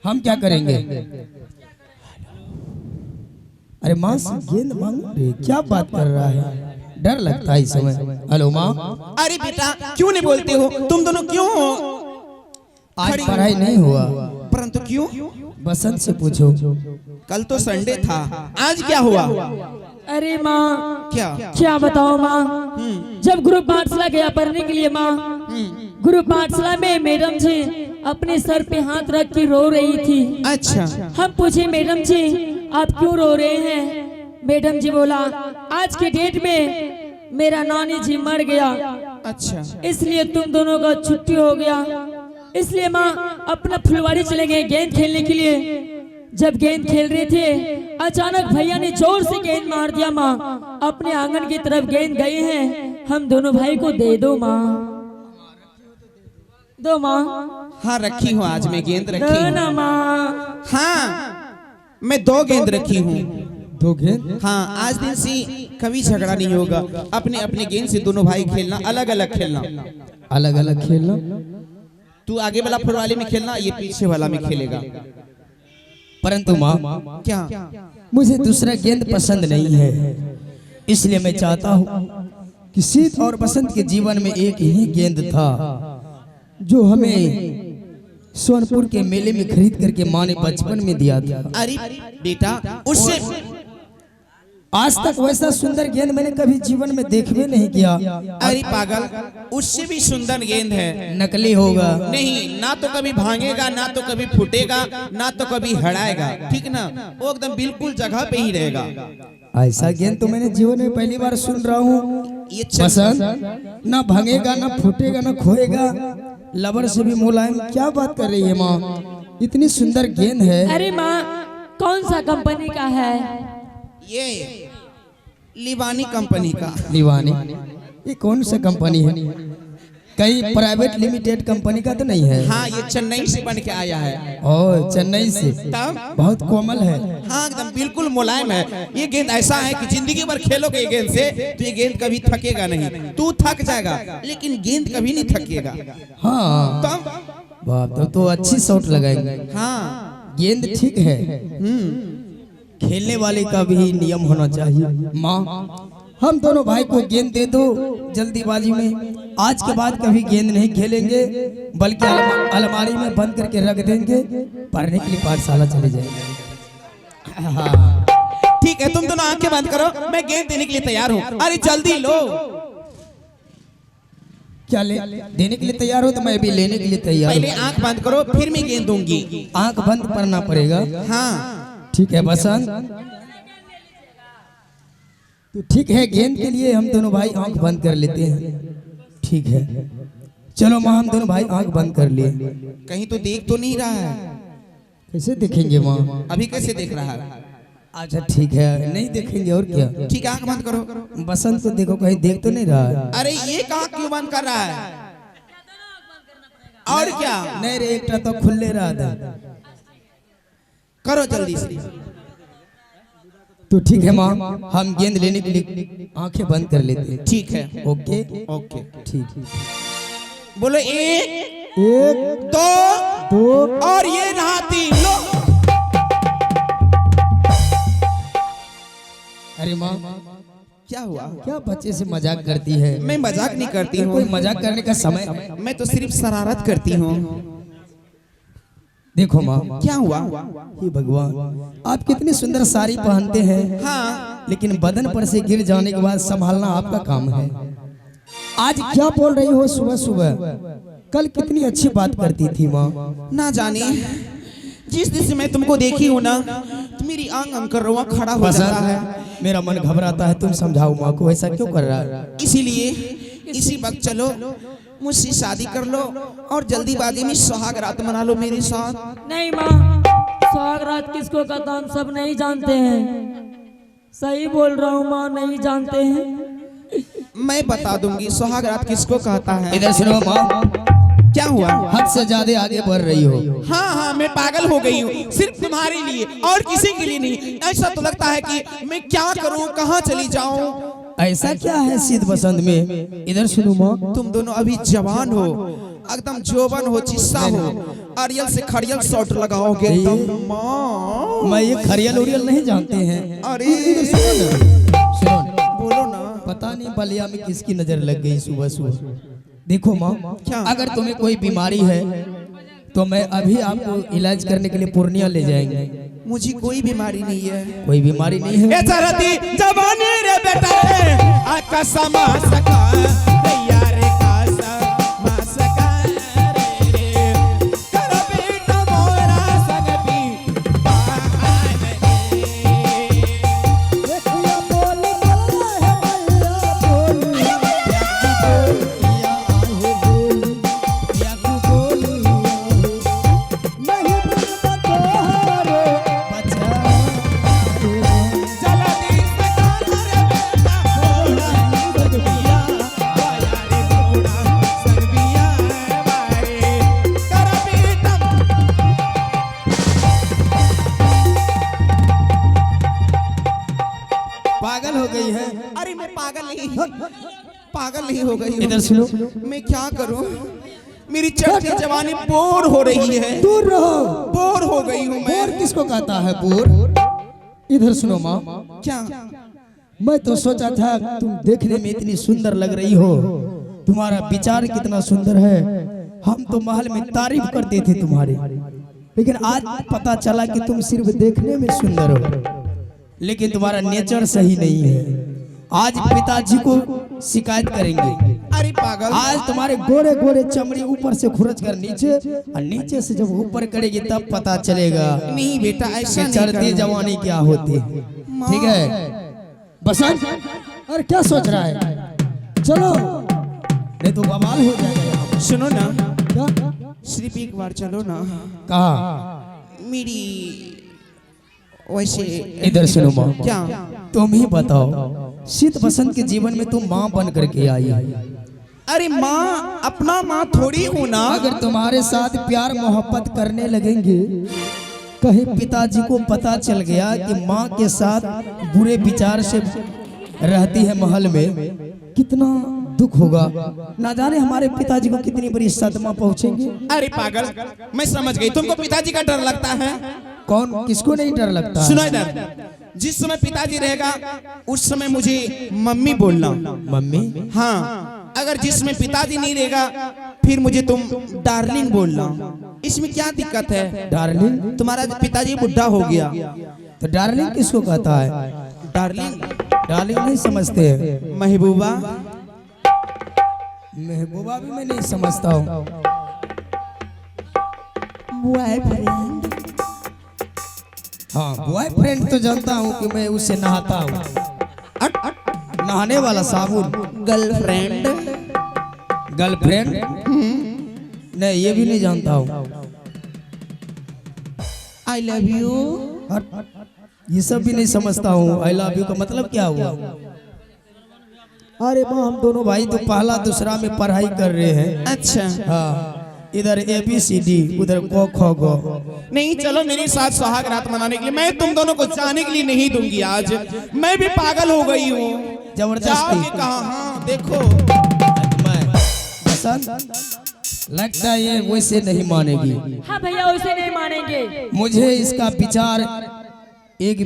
हम क्या करेंगे? अरे माँ से गेंद मांग रही, क्या बात कर रहा है? डर लगता है इस समय। हेलो माँ। अरे बेटा क्यों नहीं बोलते हो? तुम दोनों क्यों हो? आज पढ़ाई नहीं हुआ। परंतु क्यों? बसंत से पूछो। कल तो संडे था, आज क्या हुआ? अरे माँ क्या बताओ माँ, जब गुरु पाठशाला गया पढ़ने के लिए माँ, गुरु पाठशाला में मैडम जी अपने सर पे हाथ रख के रो रही थी। अच्छा। हम पूछे मैडम जी आप क्यों रो रहे हैं? मैडम जी बोला आज के डेट में मेरा नानी जी मर गया। अच्छा। इसलिए तुम दोनों का छुट्टी हो गया। इसलिए माँ अपना फुलवारी चले गए गेंद खेलने के लिए। जब गेंद खेल रहे थे अचानक भैया ने जोर से गेंद मार दिया माँ। अपने आंगन की तरफ गेंद गए हैं, हम दोनों भाई को दे दो माँ, दो माँ। हाँ रखी हूँ, आज मैं गेंद रखी दो हूँ ना माँ। हाँ मैं 2 गेंद रखी हूँ। 2 गेंद? हाँ आज दिन से कभी झगड़ा नहीं होगा। अपने अपने गेंद से दोनों भाई खेलना, अलग अलग खेलना। अलग अलग खेलना? तू आगे वाला फुलवारी में खेलना, ये पीछे वाला में खेलेगा। परंतु माँ क्या? मुझे दूसरा गेंद पसंद नहीं है, इसलिए मैं चाहता हूँ कि शीत और बसंत के जीवन में एक ही गेंद था जो हमें सोनपुर के मेले में खरीद करके माँ ने बचपन में दिया था। अरे बेटा उससे आज तक वैसा सुंदर गेंद मैंने कभी जीवन में देखने नहीं किया। अरे पागल, उससे भी सुंदर गेंद है। नकली होगा? नहीं, ना तो कभी भांगेगा, ना तो कभी फूटेगा, ना तो कभी हड़ाएगा, ठीक ना? वो एकदम बिल्कुल जगह पे ही रहेगा। ऐसा गेंद तो मैंने जीवन में पहली बार सुन रहा हूँ। ये पसंद ना भांगेगा, ना फूटेगा, ना खोएगा, लबर से भी मुलायम। क्या बात कर रही है माँ, इतनी सुंदर गेंद है। अरे माँ कौन सा कंपनी का है? ये लिवानी कंपनी का। लिवानी? ये कौन सा कंपनी है? कहीं प्राइवेट लिमिटेड कंपनी का तो नहीं है? हाँ ये चेन्नई से बन के आया है। ओह चेन्नई से? बहुत कोमल है। हाँ एकदम बिल्कुल मुलायम है। ये गेंद ऐसा है कि जिंदगी भर खेलोगे ये गेंद से तो ये गेंद कभी थकेगा नहीं। तू थक जाएगा लेकिन गेंद कभी नहीं थकेगा। हाँ बाप, तो अच्छी शॉट लगाएंगे। हाँ गेंद ठीक है, खेलने वाले का भी नियम होना चाहिए। माँ हम दोनों भाई को गेंद दे दो जल्दीबाजी में। आज के बाद कभी गेंद नहीं खेलेंगे, बल्कि अलमारी में बंद करके रख देंगे, पढ़ने के लिए पाठशाला चले जाएंगे। हाँ ठीक है, तुम दोनों आंखें बंद करो, मैं गेंद देने के लिए तैयार हूँ। अरे जल्दी लो। क्या ले देने के लिए तैयार हो? तो मैं भी लेने के लिए तैयार। पहले आंख बंद करो फिर मैं गेंद दूंगी। आंख बंद करना पड़ेगा? हाँ ठीक है बसंत, तो ठीक है गेंद के लिए हम दोनों भाई आंख बंद कर लेते हैं। ठीक है चलो माँ, हम दोनों भाई आंख बंद कर लिए। कहीं तो देख तो नहीं रहा है? कैसे देखेंगे माँ? अभी कैसे देख रहा है? अच्छा ठीक है, नहीं देखेंगे और क्या। ठीक है आंख बंद करो। बसंत को देखो, कहीं देख तो नहीं रहा है? अरे ये कहाँ क्यों बंद कर रहा है? और क्या? नहीं रे, एक तो खुले रहा था। करो जल्दी से। तो ठीक है माँ, हम गेंद लेने के लिए आंखें बंद कर लेते हैं। ठीक है ओके ओके ठीक। बोलो 1 1 2 और ये रहा 3। लो। अरे माँ क्या हुआ? क्या बच्चे से मजाक करती है? मैं मजाक नहीं करती हूँ। कोई मजाक करने का समय? मैं तो सिर्फ शरारत करती हूँ। देखो माँ क्या हुआ? हे भगवान, आप कितनी सुंदर साड़ी पहनते हैं। हाँ लेकिन बदन पर से गिर जाने के बाद संभालना आपका काम है। आज क्या बोल रही हो सुबह सुबह? कल कितनी अच्छी बात करती थी माँ। ना जाने जिस दिन से मैं तुमको देखी हूँ ना, तो मेरी आंग आंग कर रोआ खड़ा हो जाता है। मेरा मन घबराता है। तुम समझाओ माँ को, ऐसा क्यों कर रहा है? इसीलिए इसी वक्त चलो मुझसे शादी कर लो और जल्दीबाजी में सुहाग रात मना लो मेरे साथ। नहीं माँ, सुहाग रात किसको कहता हम सब नहीं जानते हैं। सही बोल रहा हूँ माँ, नहीं जानते हैं। मैं बता दूंगी सुहाग रात किसको कहता है। इधर सुनो माँ, क्या हुआ? हद से ज्यादा आगे बढ़ रही हो। हाँ हाँ मैं पागल हो गई हूँ, सिर्फ तुम्हारे लिए और किसी के लिए नहीं। ऐसा तो लगता है कि मैं क्या करूँ, कहाँ चली जाऊँ। ऐसा क्या है शीत बसंत में? इधर सुनो माँ, तुम दोनों अभी जवान हो, एकदम जोबन हो, चिस्सा हो, अरियल से खड़ियल शॉट लगाओगे एकदम माँ। मैं ये खरियल उरियल नहीं जानते हैं। अरे सुनो बोलो ना। पता नहीं बलिया में किसकी नजर लग गई सुबह सुबह। देखो माँ, क्या? अगर तुम्हें कोई बीमारी है तो मैं अभी आपको इलाज करने के लिए पूर्णिया ले जाएंगे। मुझे कोई बीमारी नहीं है। कोई बीमारी नहीं है। सरदी जवानी रे बेटा रे आका समा सका भैया रे का समा सका रे कर बेटा मोरा संग भी पाए देखिया बोल बोल है भैया बोल या बोल नहीं बता तोहरे बचा चला दी सका रे बेटा मोरा संग बिया भैया रे मोरा संग बिया मारे कर बेटा। पागल हो गई है। अरे मैं पागल नहीं हो गई हूँ। इधर सुनो। मैं क्या करूं, मेरी चढ़ती जवानी बोर हो रही है, दूर रहो। बोर हो गई हूँ मैं। बोर किसको कहता है बोर? इधर सुनो माँ, क्या? मैं तो सोचा था तुम देखने में इतनी सुंदर लग रही हो, तुम्हारा विचार कितना सुंदर है, हम तो महल में तारीफ करते थे तुम्हारी, लेकिन आज पता चला कि तुम सिर्फ देखने में सुंदर हो, लेकिन तुम्हारा नेचर सही नहीं है। आज पिताजी को शिकायत करेंगे। अरे पागल, आज तुम्हारे गोरे गोरे चमड़ी ऊपर से खुरच कर नीचे और नीचे से जब ऊपर करेगी तब पता चलेगा नहीं बेटा ऐसा कि नहीं चढ़ती करना। जवानी क्या होती है। ठीक है बसंत, अरे क्या सोच रहा है? चलो नहीं तो बवाल हो जाएगा यहाँ पर। सुनो ना, क्या सिर्फ एक बार चलो ना। कहा? मेरी वैसे इधर सुनो माँ, क्या? तुम ही बताओ, शीत बसंत के जीवन में तुम माँ बन करके आई है। अरे माँ अपना माँ थोड़ी हूँ ना। अगर तुम्हारे साथ प्यार मोहब्बत करने लगेंगे, कहीं पिताजी को पता चल गया कि माँ के साथ बुरे विचार से रहती है महल में, कितना दुख होगा। ना जाने हमारे पिताजी को कितनी बड़ी सदमा पहुंचेंगे। अरे पागल, मैं समझ गई, तुमको पिताजी का डर लगता है। कौन किसको नहीं डर लगता है? सुनो इधर, जिस समय पिताजी रहेगा उस समय मुझे मम्मी बोलना। मम्मी? हाँ, अगर जिसमें पिताजी नहीं रहेगा फिर मुझे तुम डार्लिंग बोलना। इसमें क्या दिक्कत है? डार्लिंग? तुम्हारा पिताजी बुढ़ा हो गया तो डार्लिंग किसको कहता है? डार्लिंग डार्लिंग नहीं समझते हैं। महबूबा, महबूबा भी मैं नहीं समझता हूँ। बॉयफ्रेंड। हाँ बॉयफ्रेंड तो जानता हूँ कि मैं उससे नहाता हूँ, नहाने वाला साबुन। गर्लफ्रेंड। गर्लफ्रेंड? नहीं ये भी नहीं जानता हूँ। I love you. ये सब भी नहीं समझता हूँ। आई लव यू का मतलब क्या हुआ? अरे माँ हम दोनों भाई तो पहला दूसरा में पढ़ाई कर रहे हैं। अच्छा, हाँ, इधर ABCD उधर क ख ग। नहीं चलो मेरे साथ सुहाग रात मनाने के लिए, मैं तुम दोनों को जाने के लिए नहीं दूंगी। आज मैं भी पागल हो गई हूँ। जबरदस्ती। जाओगे कहाँ? हाँ देखो, मैं बसंत, लगता है ये वैसे नहीं मानेगी। हाँ भैया उसे नहीं मानेंगे। मुझे इसका विचार एक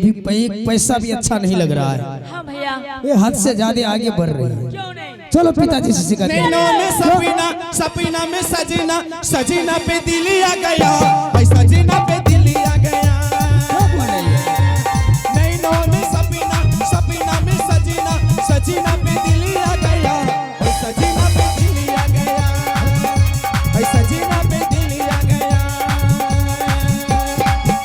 पैसा भी अच्छा नहीं लग रहा है। हाँ भैया, ये हद से ज्यादा आगे बढ़ रही है। क्यों नहीं? चलो पिताजी से शिकायत करें। नैनों में सपीना, सपीना में सजीना, सजीना पे दिल आ गया, भाई सजीना पे दिल आ गया। नैनों में सपीना, सपीना में सजीना, सजीना पे दिल आ गया, भाई सजीना पे दिल आ गया, भाई सजीना पे दिल आ गया।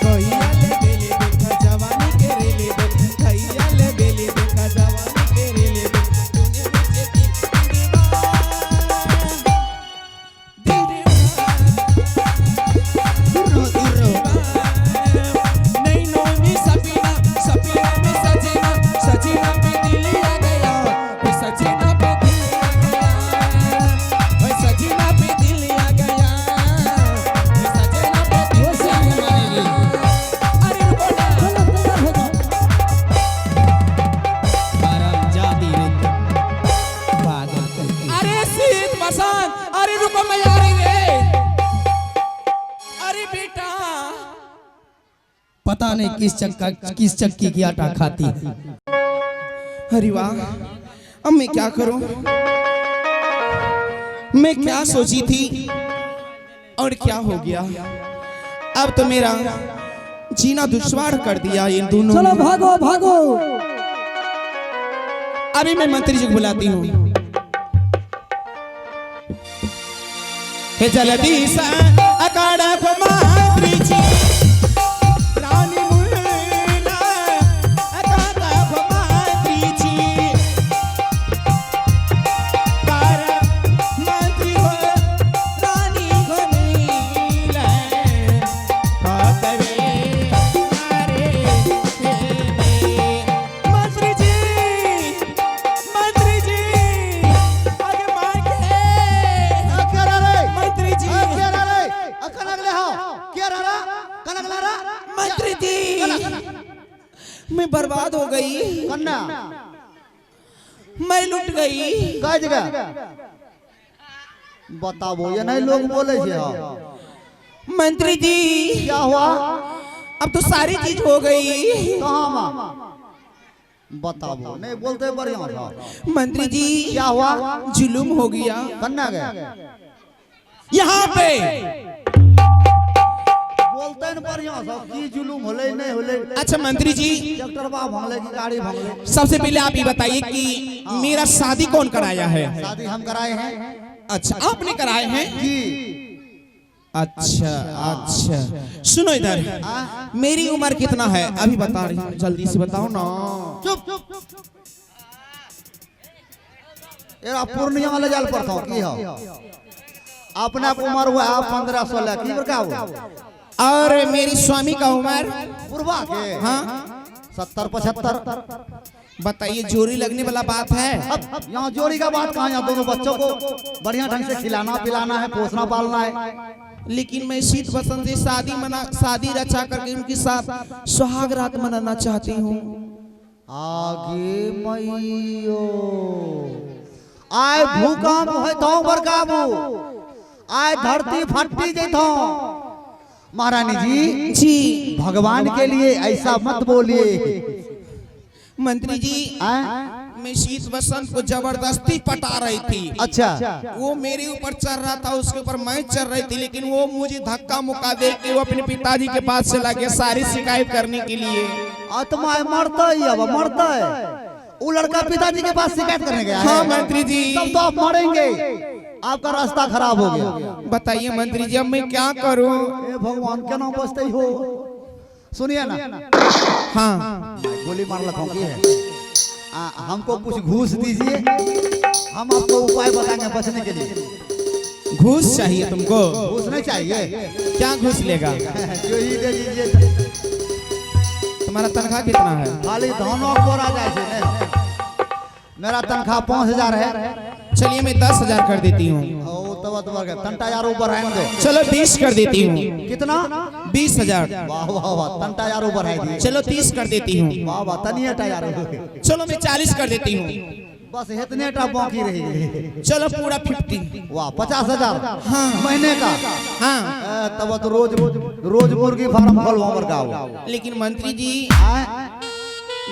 कोइया ले बेली देखा जवानी के रेले दे, कोइया ले बेली देखा जवानी के रेले दे, तूने मुझे दिल दीवाना, दिल दीवाना। पता नहीं किस चक्की की आटा खाती है। अरे वाह, अब मैं क्या करूं? मैं क्या सोची थी और क्या हो गया? अब तो मेरा जीना दुश्वार कर दिया इन दोनों। चलो भागो भागो। अभी मैं मंत्री जी को बुलाती हूँ। हे जल्दी से अकाड़ा को मंत्री जी, रानी मुला अकाड़ा को मंत्री जी, तारा मंत्री को रानी को नीला पातवे मारे मंत्री जी, मंत्री जी आगे मांगे मंत्री जी, मंत्री जी मैं बर्बाद हो गई, कन्ना मैं लुट गई। कह जगह बताबो, ये नहीं लोग बोले छे। मंत्री जी क्या हुआ? अब तो सारी चीज हो गई। कहाँ माँ बताबो, नहीं बोलते बढ़िया था। मंत्री जी क्या हुआ? जुलुम हो गया कन्ना गए यहाँ पे। बोलते न बढ़िया था, की जुलूम होले नहीं होले। अच्छा मंत्री जी, ट्रैक्टर बा भंगले की गाड़ी भंगले। सबसे पहले आप ये बताइए कि मेरा शादी कौन कराया है? शादी हम कराए हैं। अच्छा आपने कराए हैं? जी अच्छा अच्छा, सुनो इधर, मेरी उम्र कितना है अभी बता रही हूँ, जल्दी से बताओ ना। चुप एरा पूर्णिया वाले जाल पर था की हो? अपने आप उम्र हुआ 15-16 की बरका हुआ? और मेरी स्वामी का उम्र पूर्वा के हाँ 70-75। बताइए, जोड़ी लगने वाला बात है? यहाँ जोड़ी का बात कहाँ? यहाँ दोनों बच्चों को बढ़िया ढंग से खिलाना पिलाना है, पोसना पालना है। लेकिन मैं शीत बसंत से शादी रचा करके उनके साथ सुहाग रात मनाना चाहती हूँ। आगे मैयो आय भूकंप है तो बरकाबू, आय धरती फटी जैतो। महारानी जी भगवान के लिए ऐसा मत बोलिए। मंत्री जी मैं शीत बसंत को जबरदस्ती पटा रही थी। अच्छा वो मेरे ऊपर चढ़ रहा था, उसके ऊपर मैं चढ़ रही थी, लेकिन वो मुझे धक्का मुक्का दे के वो अपने पिताजी के पास चला गया सारी शिकायत करने के लिए। आत्मा मरता ही अब मरता है। वो लड़का पिताजी के पास शिकायत करने गया है। हाँ मंत्री जी, तब तो आप मरेंगे, आपका रास्ता खराब हो गया। बताइए मंत्री जी अब मैं क्या करूं? ए भगवान क्या नाम बसते हो? सुनिए ना, हाँ गोली मार लगा है। हमको कुछ घूस दीजिए, हम आपको उपाय बताएंगे बचने के लिए। घूस चाहिए तुमको? घूस नहीं चाहिए, क्या घूस लेगा? जो ही दे दीजिए। तुम्हारा तनख्वाह कितना है? खाली धनों को आ जाए से नहीं। मेरा तनख्वाह 5000 है। चलिए मैं 10,000 कर देती हूँ। तंटा यार ऊपर आएंगे। चलो 20 कर देती हूँ। कितना? 20,000। वाह वाह वाह, तंटा यार ऊपर है। चलो 30 कर देती हूँ। वाह वाह, तनिया यार। चलो मैं 40 कर देती हूँ। बस इतने टा बाकी रहेगी। चलो पूरा 50। वाह 50,000 हाँ महीने का। हाँ तब तो रोज मुर्गी फार्म खोलवा का। लेकिन मंत्री जी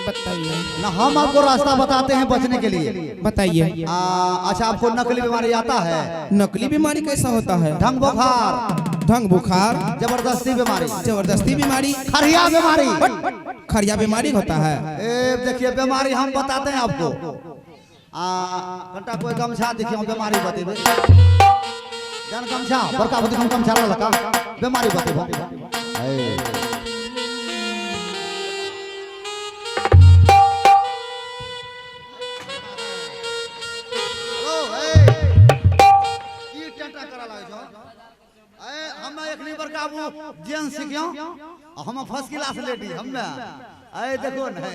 बताइए ना, हम आपको रास्ता बताते हैं बचने के लिए। बताइए। अच्छा आपको नकली बीमारी आता है? नकली बीमारी कैसा होता है? ढंग बुखार, ढंग बुखार, जबरदस्ती बीमारी, जबरदस्ती बीमारी, खरिया बीमारी। खरिया बीमारी होता है। देखिए बीमारी हम बताते हैं आपको। घंटा कोई गमछा देखिए बीमारी बतेबे। जन गमछा बड़का बड़ी गमछा लगा बीमारी बतेबे। जेन सीखियो हम फर्स्ट क्लास लेडी हम ना। आए देखो न है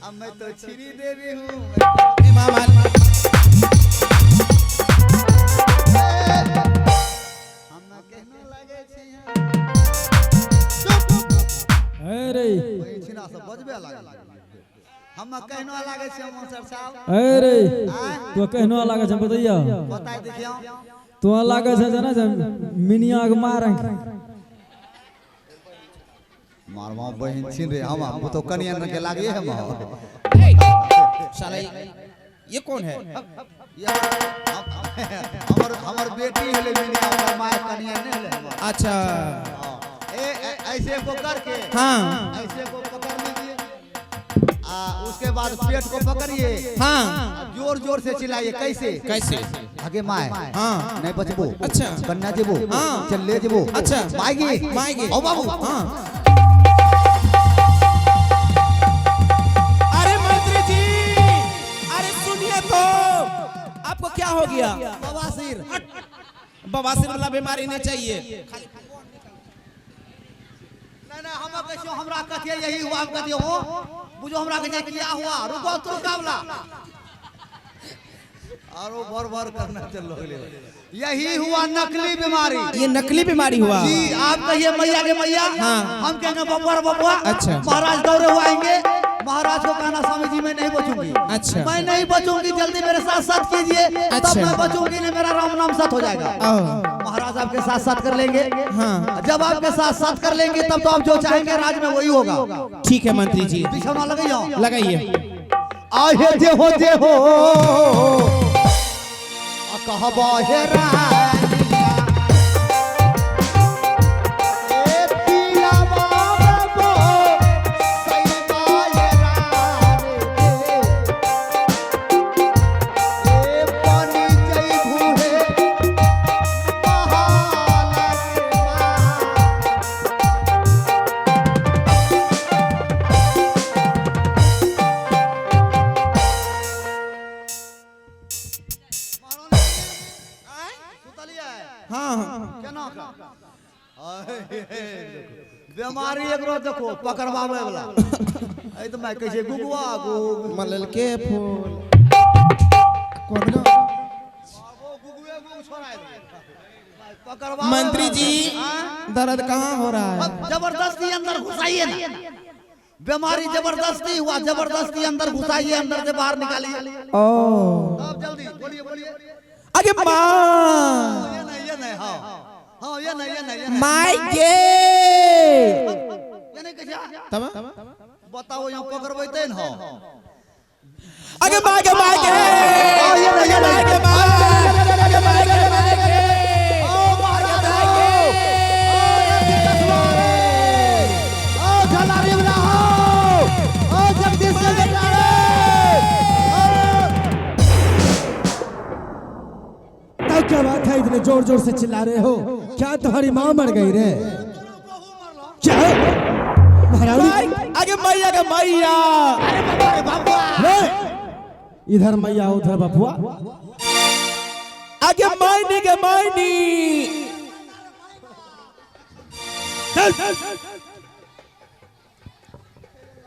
अब मैं तो श्री देवी हूँ। हम ना कहने लगे छी अरे छिना सब बजबे लागे। हम कहनो लागे छी हम सर साहब। अरे तू कहनो लागे छ बताइया। बताई देखियो तू तो लागे से जना जब मिनिया के मारेंगे मारवा बहन छिन रे हम तो कनिया न के लागे हम साला ये कौन है? हमर बेटी हेले मिनिया हमर माय कनिया ने हेले हम। अच्छा ऐसे को करके हाँ ऐसे को पकड़ लीजिए उसके बाद पेट को पकड़िए हाँ जोर जोर से चिल्लाइए। कैसे कैसे? आगे माय हाँ नहीं बचबो अच्छा कन्या जेबो हाँ चल ले जेबो अच्छा मायगी मायगी ओ बाबू हाँ। अरे मंत्री जी अरे सुनिए तो आपको क्या हो गया? बवासीर बवासीर वाला बीमारी नहीं चाहिए। ना हम कैसे हमरा कथिए यही हुआ हम कथिए हो बुझो हमरा के क्या हुआ रुको तो काबला आरो भर करना चल लगले यही हुआ नकली बीमारी। ये नकली बीमारी हुआ जी आप कहिए मैया के मैया हाँ। हम कहेंगे बबुआ अच्छा। महाराज दौड़े हुए आएंगे महाराज को कहना स्वामी जी मैं नहीं बचूंगी अच्छा। मैं नहीं बचूंगी जल्दी मेरे साथ साथ कीजिए तब अच्छा। मैं बचूंगी नहीं मेरा राम नाम सत हो जाएगा। महाराज आपके साथ साथ कर लेंगे हाँ। जब आपके साथ साथ कर लेंगे तब तो आप जो चाहेंगे राज में वही होगा। ठीक है मंत्री जी बिछौना लगाइए लगाइए। आहे जे हो कहबा हे रानिया ए पिया बाबा सैमा हे रानी ए पानी जई भूहे बहाला के बीमारी एकरो देखो पकड़वावे वाला ऐ तो मैं कैसे गुगुआ मलल के फूल मंत्री जी दर्द कहाँ हो रहा है? जबरदस्ती अंदर घुसाइए ना बीमारी जबरदस्ती हुआ जबरदस्ती अंदर घुसाइए अंदर से बाहर निकालिए। ओ अब जल्दी बोलिए बोलिए अरे माँ ये नहीं हाँ हाँ ये नहीं माय गे ये नहीं कैसे तब बताओ यहाँ पकड़बै तै न अगे माय गे ये नहीं ये नहीं क्या बात है इतने जोर जोर से चिल्ला रहे हो? क्या तुम्हारी माँ मर गई रे? क्या महारानी? अगे मैया के मैया रे, इधर मैया उधर बपुआ। अगे मायनी के मायनी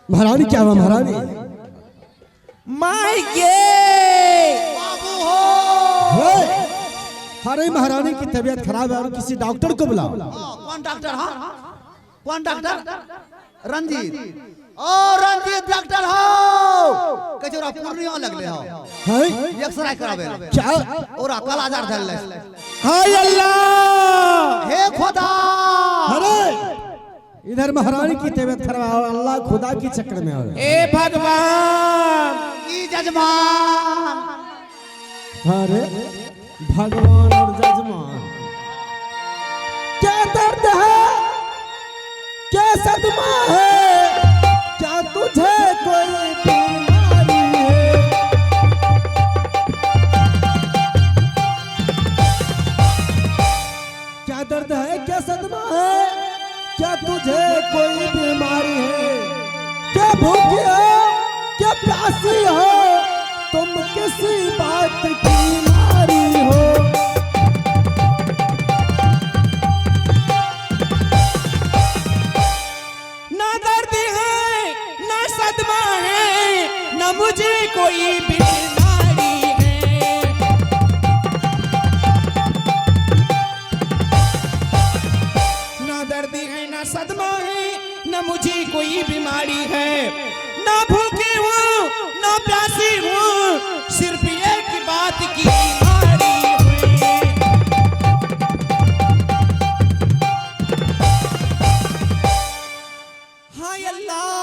महारानी क्या हुआ महारानी? माय गे अरे महारानी की तबीयत खराब है और किसी डॉक्टर को बुलाओ। कौन डॉक्टर हाँ कौन डॉक्टर? रंजीत ओ रंजीत डॉक्टर हो कचोरा पूर्णिया लगले हो हैं? एक्सरे करावे क्या? ओरा काला जार धरले हाय अल्लाह हे खुदा। अरे इधर महारानी की तबीयत खराब है और अल्लाह खुदा की चक्कर में हो रहे। ए भगवान ई जजमान अरे भगवान और जजमान क्या दर्द है क्या सदमा है क्या तुझे कोई बीमारी है? क्या दर्द है क्या सदमा है क्या तुझे कोई बीमारी है? क्या भूखी हो क्या प्यासी हो तुम किसी बात की मारी हो? ना दर्द है ना सदमा है ना मुझे कोई बीमारी है। ना दर्द है ना सदमा है ना मुझे कोई बीमारी है। ना भूखी हूँ ना प्यासी हूँ सिर्फ एक बात की बीमारी है। हाय अल्लाह